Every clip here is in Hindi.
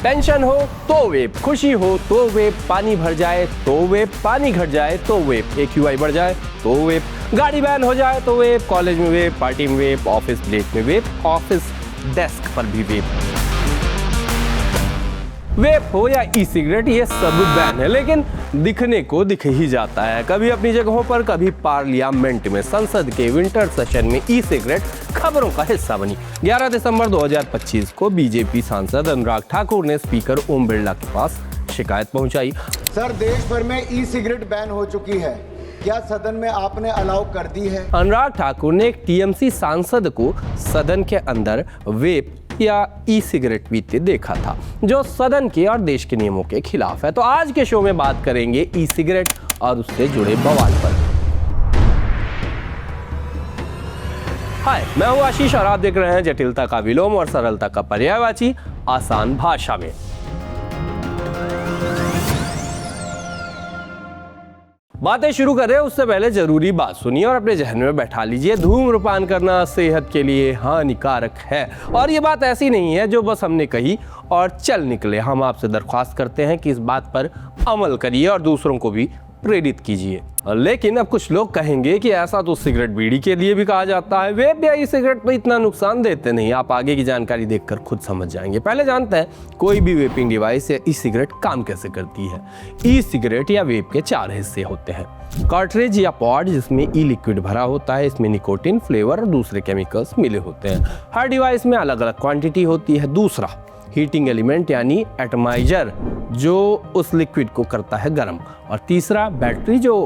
टेंशन हो तो वेप, खुशी हो तो वेप, पानी भर जाए तो वेप, पानी घट जाए तो वेप, AQI बढ़ जाए तो वेप, गाड़ी बैन हो जाए तो वेप, कॉलेज में वेप, पार्टी में वेप, ऑफिस ब्रेक में वेप, ऑफिस डेस्क पर भी वेप। वेप हो या ई सिगरेट, ये सब बैन है, लेकिन दिखने को दिख ही जाता है। कभी अपनी जगहों पर, कभी पार्लियामेंट में, संसद के विंटर सेशन में ई सिगरेट खबरों का हिस्सा बनी। 11 दिसंबर 2025 को बीजेपी सांसद अनुराग ठाकुर ने स्पीकर ओम बिरला के पास शिकायत पहुंचाई। सर, देश भर में ई सिगरेट बैन हो चुकी है, क्या सदन में आपने अलाउ कर दी है? अनुराग ठाकुर ने एक टीएमसी सांसद को सदन के अंदर वेप या ई सिगरेट पीते देखा था, जो सदन के और देश के नियमों के खिलाफ है। तो आज के शो में बात करेंगे ई सिगरेट और उससे जुड़े बवाल पर। हाय, मैं हूं आशीष और आप देख रहे हैं जटिलता का विलोम और सरलता का पर्यायवाची आसान भाषा में। बातें शुरू करें उससे पहले जरूरी बात सुनिए और अपने जहन में बैठा लीजिए। धूम्रपान करना सेहत के लिए हानिकारक है और ये बात ऐसी नहीं है जो बस हमने कही और चल निकले। हम आपसे दरख्वास्त करते हैं कि इस बात पर अमल करिए और दूसरों को भी प्रेरित कीजिए। लेकिन अब कुछ लोग कहेंगे कि ऐसा तो सिगरेट बीड़ी के लिए भी कहा जाता है, वेप या ई सिगरेट तो इतना नुकसान देते नहीं। आप आगे की जानकारी देखकर खुद समझ जाएंगे। पहले जानते हैं कोई भी वेपिंग डिवाइस या ई सिगरेट काम कैसे करती है। ई सिगरेट या वेप के 4 हिस्से होते हैं। कार्ट्रिज या पॉड, जिसमें ई लिक्विड भरा होता है, इसमें निकोटिन, फ्लेवर और दूसरे केमिकल्स मिले होते हैं। हर डिवाइस में अलग अलग क्वांटिटी होती है। दूसरा, हीटिंग एलिमेंट यानी एटमाइजर, जो उस लिक्विड को करता है गर्म। और तीसरा, बैटरी जो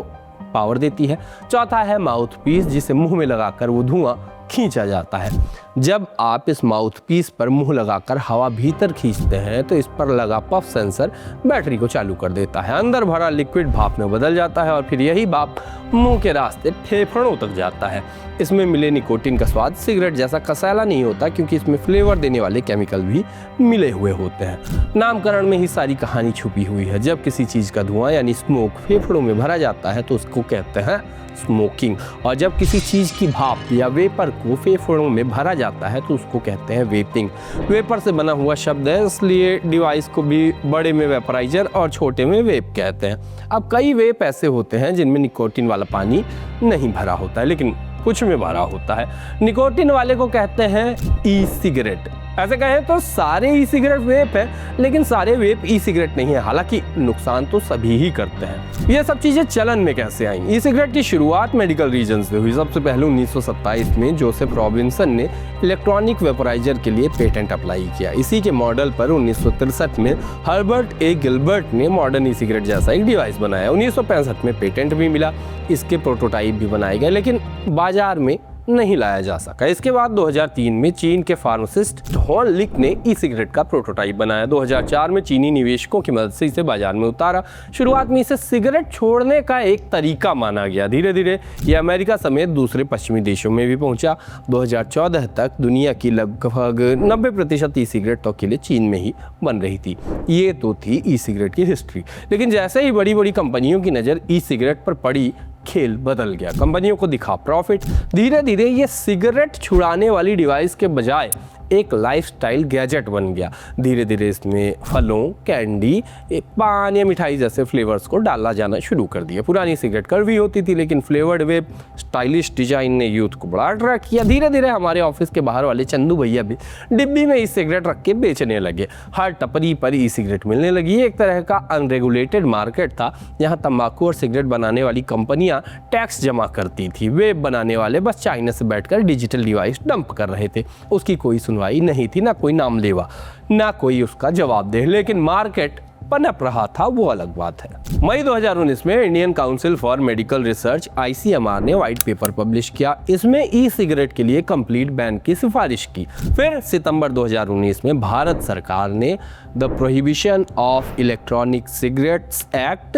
पावर देती है। चौथा है माउथ पीस, जिसे मुंह में लगाकर वो धुआं खींचा जाता है। जब आप इस माउथ पीस पर मुंह लगाकर हवा भीतर खींचते हैं तो इस पर लगा पफ सेंसर बैटरी को चालू कर देता है। अंदर भरा लिक्विड भाप में बदल जाता है और फिर यही भाप मुंह के रास्ते फेफड़ों तक जाता है। इसमें मिले निकोटिन का स्वाद सिगरेट जैसा कसैला नहीं होता, क्योंकि इसमें फ्लेवर देने वाले केमिकल भी मिले हुए होते हैं। नामकरण में ही सारी कहानी छुपी हुई है। जब किसी चीज़ का धुआं यानी स्मोक फेफड़ों में भरा जाता है तो उसको कहते हैं स्मोकिंग, और जब किसी चीज़ की भाप या वेपर को फेफड़ों में भरा जाता है तो उसको कहते हैं वेपिंग। वेपर से बना हुआ शब्द है, इसलिए डिवाइस को भी बड़े में वेपराइजर और छोटे में वेप कहते हैं। अब कई वेप ऐसे होते हैं जिनमें निकोटिन वाला पानी नहीं भरा होता है, लेकिन कुछ में भरा होता है। निकोटिन वाले को कहते हैं ई सिगरेट। ऐसे कहें तो सारे ई सिगरेट वेप है, लेकिन सारे वेप ई सिगरेट नहीं है। हालांकि नुकसान तो सभी ही करते हैं। ये सब चीजें चलन में कैसे आई? ई सिगरेट की शुरुआत मेडिकल रीजन से हुई। सबसे पहले 1927 में जोसेफ रॉबिन्सन ने इलेक्ट्रॉनिक वेपराइजर के लिए पेटेंट अप्लाई किया। इसी के मॉडल पर 1963 में हर्बर्ट ए गिलबर्ट ने मॉडर्न ई सिगरेट जैसा एक डिवाइस बनाया। 1965 में पेटेंट भी मिला, इसके प्रोटोटाइप भी बनाए गए, लेकिन बाजार में नहीं लाया जा सका। इसके बाद 2003 में चीन के फार्मासिस्ट हॉन लिक ने ई सिगरेट का प्रोटोटाइप बनाया। 2004 में चीनी निवेशकों की मदद से इसे बाजार में उतारा। शुरुआत में इसे सिगरेट छोड़ने का एक तरीका माना गया। धीरे धीरे ये अमेरिका समेत दूसरे पश्चिमी देशों में भी पहुंचा। 2014 तक दुनिया की लगभग 90% ई सिगरेट तो अकेले चीन में ही बन रही थी। ये तो थी ई सिगरेट की हिस्ट्री। लेकिन जैसे ही बड़ी बड़ी कंपनियों की नज़र ई सिगरेट पर पड़ी, खेल बदल गया। कंपनियों को दिखा प्रॉफिट। धीरे धीरे ये सिगरेट छुड़ाने वाली डिवाइस के बजाय एक लाइफस्टाइल गैजेट बन गया। धीरे धीरे इसमें फलों, कैंडी, पान या मिठाई जैसे फ्लेवर्स को डाला जाना शुरू कर दिया। पुरानी सिगरेट कड़वी होती थी, लेकिन फ्लेवर्ड वेप स्टाइलिश डिजाइन ने यूथ को बड़ा अट्रैक्ट किया। धीरे धीरे हमारे ऑफिस के बाहर वाले चंदू भैया भी डिब्बी में ई सिगरेट रख के बेचने लगे। हर टपरी पर ई सिगरेट मिलने लगी। एक तरह का अनरेगुलेटेड मार्केट था, यहाँ तंबाकू और सिगरेट बनाने वाली कंपनियां टैक्स जमा करती थी। वेप बनाने वाले बस चाइना से बैठकर डिजिटल डिवाइस डंप कर रहे थे। उसकी कोई सुनवाई नहीं थी, ना कोई नाम लेवा, ना कोई उसका जवाब दे। लेकिन मार्केट पनप रहा था, वो अलग बात है। मई 2019 में Indian council for medical research ICMR ने व्हाइट पेपर पब्लिश किया। इसमें ई सिगरेट के लिए कंप्लीट बैन की सिफारिश की। फिर सितंबर 2019 में भारत सरकार ने the prohibition of electronic cigarettes act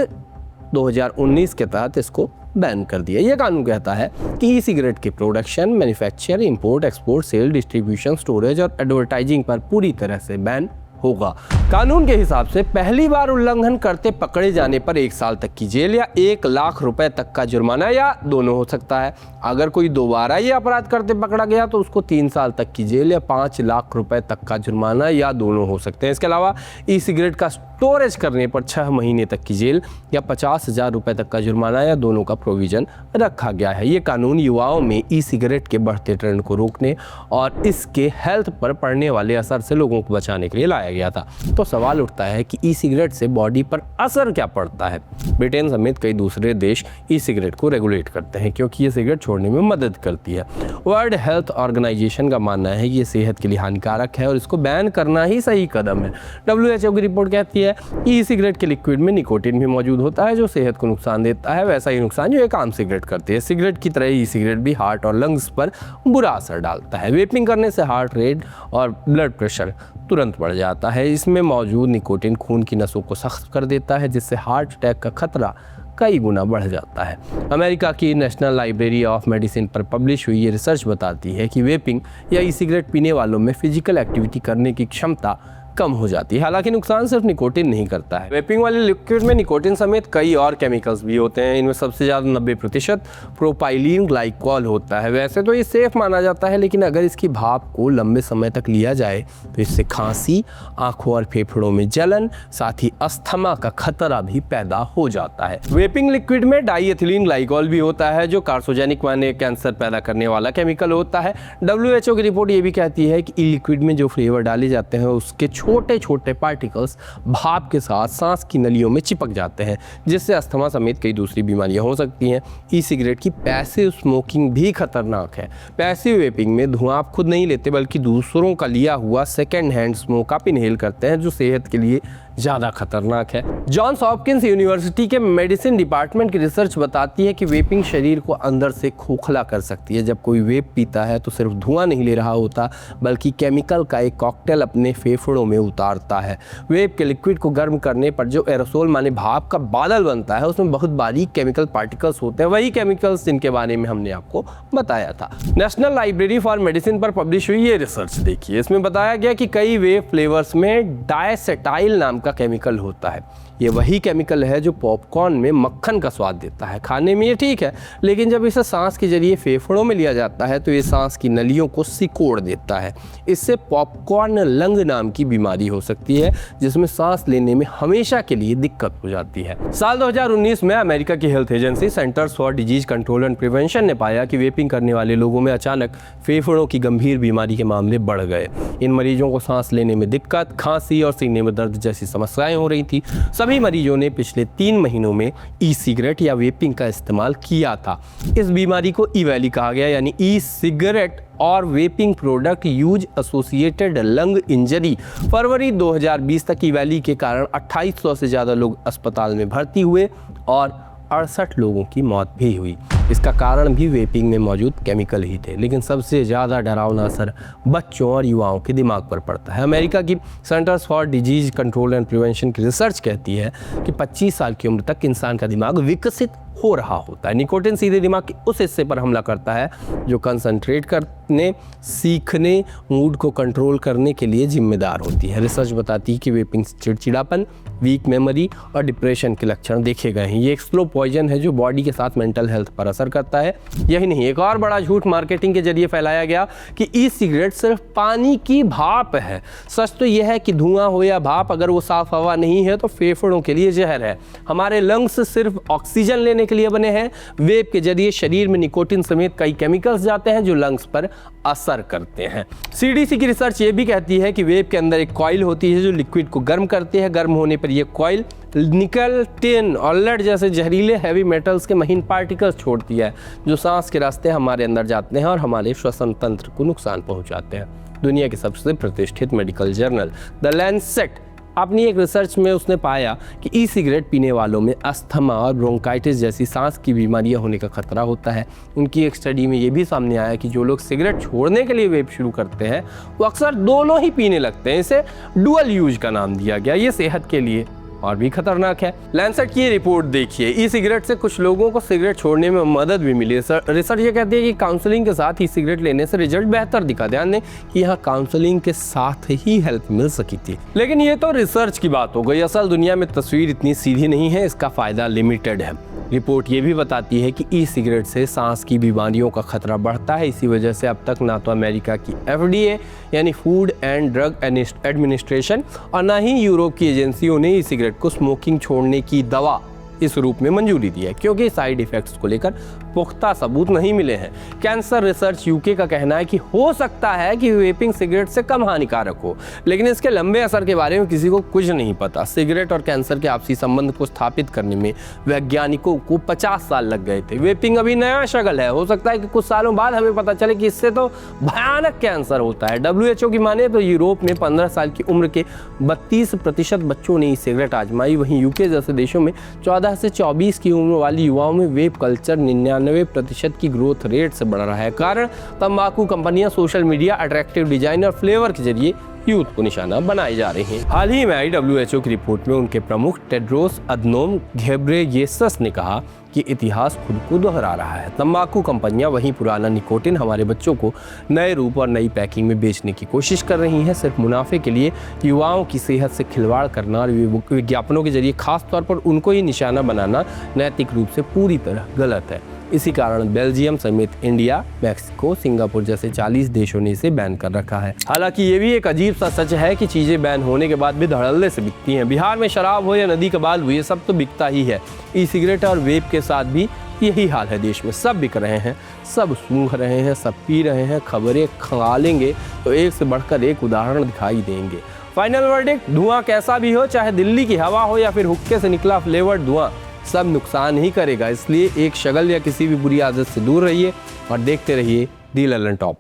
2019 के तहत इसको बैन कर दिया। यह कानून कहता है कि ई सिगरेट के production, manufacture, import, export, sale, distribution, storage और एडवर्टाइजिंग पर पूरी तरह से बैन होगा। कानून के हिसाब से पहली बार उल्लंघन करते पकड़े जाने पर 1 साल तक की जेल या 1 लाख रुपए तक का जुर्माना या दोनों हो सकता है। अगर कोई दोबारा ये अपराध करते पकड़ा गया तो उसको 3 साल तक की जेल या 5 लाख रुपए तक का जुर्माना या दोनों हो सकते हैं। इसके अलावा ई सिगरेट का स्टोरेज करने पर 6 महीने तक की जेल या 50,000 रुपए तक का जुर्माना या दोनों का प्रोविजन रखा गया है। ये कानून युवाओं में ई सिगरेट के बढ़ते ट्रेंड को रोकने और इसके हेल्थ पर पड़ने वाले असर से लोगों को बचाने के लिए लाया गया था। तो सवाल उठता है कि ई सिगरेट से बॉडी पर असर क्या पड़ता है। ब्रिटेन समेत कई दूसरे देश ई सिगरेट को रेगुलेट करते हैं क्योंकि ये सिगरेट छोड़ने में मदद करती है। वर्ल्ड हेल्थ ऑर्गेनाइजेशन का मानना है कि ये सेहत के लिए हानिकारक है और इसको बैन करना ही सही कदम है। WHO की रिपोर्ट कहती है कि ई सिगरेट के लिक्विड में निकोटीन भी मौजूद होता है जो सेहत को नुकसान देता है, वैसा ही नुकसान जो एक आम सिगरेट करती है। सिगरेट की तरह ई सिगरेट भी हार्ट और लंग्स पर बुरा असर डालता है। वेपिंग करने से हार्ट रेट और ब्लड प्रेशर तुरंत बढ़ जाता है। इसमें मौजूद निकोटीन खून की नसों को सख्त कर देता है जिससे हार्ट अटैक का खतरा कई गुना बढ़ जाता है। अमेरिका की नेशनल लाइब्रेरी ऑफ मेडिसिन पर पब्लिश हुई ये रिसर्च बताती है कि वेपिंग या ई सिगरेट पीने वालों में फिजिकल एक्टिविटी करने की क्षमता कम हो जाती है। हालांकि नुकसान सिर्फ निकोटीन नहीं करता है। वेपिंग वाले लिक्विड में निकोटीन समेत कई और केमिकल्स भी होते हैं। इनमें सबसे ज़्यादा 90% प्रोपाइलीन ग्लाइकॉल होता है। वैसे तो ये सेफ माना जाता है लेकिन अगर इसकी भाप को लंबे समय तक लिया जाए तो इससे खांसी, आंखों और फेफड़ों में जलन, साथ ही अस्थमा का खतरा भी पैदा हो जाता है। वेपिंग लिक्विड में डाईएथिलीन ग्लाइकॉल भी होता है जो कार्सिनोजेनिक माने कैंसर पैदा करने वाला केमिकल होता है। WHO की रिपोर्ट ये भी कहती है कि ई लिक्विड में जो फ्लेवर डाले जाते हैं उसके छोटे छोटे पार्टिकल्स भाप के साथ सांस की नलियों में चिपक जाते हैं जिससे अस्थमा समेत कई दूसरी बीमारियां हो सकती हैं। ई सिगरेट की पैसिव स्मोकिंग भी खतरनाक है। पैसिव वेपिंग में धुआं आप खुद नहीं लेते बल्कि दूसरों का लिया हुआ सेकेंड हैंड स्मोक आप इनहेल करते हैं जो सेहत के लिए ज़्यादा खतरनाक है। जॉन्स हॉपकिंस यूनिवर्सिटी के मेडिसिन डिपार्टमेंट की रिसर्च बताती है कि वेपिंग शरीर को अंदर से खोखला कर सकती है। जब कोई वेप पीता है तो सिर्फ धुआं नहीं ले रहा होता बल्कि केमिकल का एक कॉकटेल अपने फेफड़ों में उतारता है। वेप के लिक्विड को गर्म करने पर जो एरोसोल माने भाप का बादल बनता है उसमें बहुत बारीक केमिकल पार्टिकल्स होते हैं, वही केमिकल्स जिनके बारे में हमने आपको बताया था। नेशनल लाइब्रेरी फॉर मेडिसिन पर पब्लिश हुई ये रिसर्च देखिए। इसमें बताया गया कि कई वेप फ्लेवर्स में डायसेटाइल नाम का केमिकल होता है। ये वही केमिकल है जो पॉपकॉर्न में मक्खन का स्वाद देता है। खाने में ये ठीक है लेकिन जब इसे सांस के जरिए फेफड़ों में लिया जाता है तो ये सांस की नलियों को सिकोड़ देता है। इससे पॉपकॉर्न लंग नाम की बीमारी हो सकती है जिसमें सांस लेने में हमेशा के लिए दिक्कत हो जाती है। साल 2019 में अमेरिका की health agency centres for disease control and prevention ने पाया कि वेपिंग करने वाले लोगों में अचानक फेफड़ों की गंभीर बीमारी के मामले बढ़ गए। इन मरीजों को सांस लेने में दिक्कत, खांसी और सीने में दर्द जैसी समस्याएं हो रही थी। सभी मरीजों ने पिछले 3 महीनों में ई सिगरेट या वेपिंग का इस्तेमाल किया था। इस बीमारी को ई वैली कहा गया यानी ई सिगरेट और vaping product use associated lung injury. फरवरी 2020 तक ई वैली के कारण 2800 से ज़्यादा लोग अस्पताल में भर्ती हुए और 68 लोगों की मौत भी हुई। इसका कारण भी वेपिंग में मौजूद केमिकल ही थे लेकिन सबसे ज़्यादा डरावना असर बच्चों और युवाओं के दिमाग पर पड़ता है। अमेरिका की centres for disease control and prevention की रिसर्च कहती है कि 25 साल की उम्र तक इंसान का दिमाग विकसित हो रहा होता है। निकोटीन सीधे दिमाग के उस हिस्से पर हमला करता है जो कंसंट्रेट करने, सीखने, मूड को कंट्रोल करने के लिए जिम्मेदार होती है। रिसर्च बताती है कि वेपिंग से चिड़चिड़ापन, वीक मेमोरी और डिप्रेशन के लक्षण देखे गए हैं। ये एक स्लो पॉइजन है जो बॉडी के साथ मेंटल हेल्थ पर असर करता है। यही नहीं, एक और बड़ा झूठ मार्केटिंग के जरिए फैलाया गया कि ई सिगरेट सिर्फ पानी की भाप है। सच तो यह है कि धुआं हो या भाप अगर वो साफ हवा नहीं है तो फेफड़ों के लिए जहर है। हमारे लंग्स सिर्फ ऑक्सीजन लेने के लिए बने हैं। वेप के जरिए शरीर में निकोटीन समेत कई केमिकल्स जाते हैं जो लंग्स पर असर करते हैं। CDC की रिसर्च ये भी कहती है कि वेप के अंदर एक कॉइल होती है जो लिक्विड को गर्म करती है। गर्म होने पर यह कॉइल निकल, टिन और लेड जैसे जहरीले हैवी मेटल्स के महीन पार्टिकल्स छोड़ती है जो सांस के रास्ते हमारे अंदर जाते हैं और हमारे श्वसन तंत्र को नुकसान पहुंचाते हैं। दुनिया के सबसे प्रतिष्ठित मेडिकल जर्नल द लैंसेट अपनी एक रिसर्च में उसने पाया कि ई सिगरेट पीने वालों में अस्थमा और ब्रोंकाइटिस जैसी सांस की बीमारियां होने का खतरा होता है। उनकी एक स्टडी में ये भी सामने आया कि जो लोग सिगरेट छोड़ने के लिए वेप शुरू करते हैं वो अक्सर दोनों ही पीने लगते हैं। इसे डुअल यूज का नाम दिया गया। ये सेहत के लिए और भी खतरनाक है। लैंसेट की ये रिपोर्ट देखिए, ई सिगरेट से कुछ लोगों को सिगरेट छोड़ने में मदद भी मिली। रिसर्च ये कहती है कि काउंसलिंग के साथ ही सिगरेट लेने से रिजल्ट बेहतर दिखा। ध्यान दें कि यहाँ काउंसलिंग के साथ ही हेल्प मिल सकी थी। लेकिन ये तो रिसर्च की बात हो गई, असल दुनिया में तस्वीर इतनी सीधी नहीं है, इसका फायदा लिमिटेड है। रिपोर्ट ये भी बताती है कि ई सिगरेट से सांस की बीमारियों का खतरा बढ़ता है। इसी वजह से अब तक ना तो अमेरिका की FDA यानी फूड एंड ड्रग एडमिनिस्ट्रेशन और ना ही यूरोप की एजेंसियों ने ई सिगरेट को स्मोकिंग छोड़ने की दवा इस रूप में मंजूरी दी है, क्योंकि साइड इफेक्ट्स को लेकर पुख्ता सबूत नहीं मिले हैं। कैंसर रिसर्च यूके का कहना है कि हो सकता है कि वेपिंग सिगरेट से कम हानिकारक हो, लेकिन इसके लंबे असर के बारे में किसी को कुछ नहीं पता। सिगरेट और कैंसर के आपसी संबंध को स्थापित करने में वैज्ञानिकों को 50 साल लग गए थे। वेपिंग अभी नया शगल है, हो सकता है कि कुछ सालों बाद हमें पता चले कि इससे तो भयानक कैंसर होता है। WHO की माने तो यूरोप में 15 साल की उम्र के 32% बच्चों ने सिगरेट आजमाई। वहीं यूके जैसे देशों में 14 से 24 की उम्र वाली युवाओं में वेप कल्चर 99% की ग्रोथ रेट से बढ़ रहा है। कारण तंबाकू कंपनियां सोशल मीडिया, अट्रैक्टिव डिजाइन और फ्लेवर के जरिए यूथ को निशाना बनाए जा रहे हैं। हाल ही में आई WHO की रिपोर्ट में उनके प्रमुख टेड्रोस अधनोम घेब्रेयेसस ने कहा कि इतिहास खुद को दोहरा रहा है। तंबाकू कंपनियां वहीं पुराना निकोटिन हमारे बच्चों को नए रूप और नई पैकिंग में बेचने की कोशिश कर रही हैं। सिर्फ मुनाफे के लिए युवाओं की सेहत से खिलवाड़ करना और विज्ञापनों के जरिए खास तौर पर उनको ही निशाना बनाना नैतिक रूप से पूरी तरह गलत है। इसी कारण बेल्जियम समेत इंडिया, मैक्सिको, सिंगापुर जैसे 40 देशों ने इसे बैन कर रखा है। हालांकि ये भी एक अजीब सा सच है कि चीजें बैन होने के बाद भी धड़ल्ले से बिकती हैं। बिहार में शराब हो या नदी का बाल हो, ये सब तो बिकता ही है। ई सिगरेट और वेप के साथ भी यही हाल है। देश में सब बिक रहे हैं, सब सूंघ रहे हैं, सब पी रहे हैं। खबरें खंगालेंगे तो एक से बढ़कर एक उदाहरण दिखाई देंगे। फाइनल वर्डिक्ट, धुआं कैसा भी हो, चाहे दिल्ली की हवा हो या फिर हुक्के से निकला फ्लेवर्ड धुआं, सब नुकसान ही करेगा। इसलिए एक शगल या किसी भी बुरी आदत से दूर रहिए और देखते रहिए दी ललन टॉप।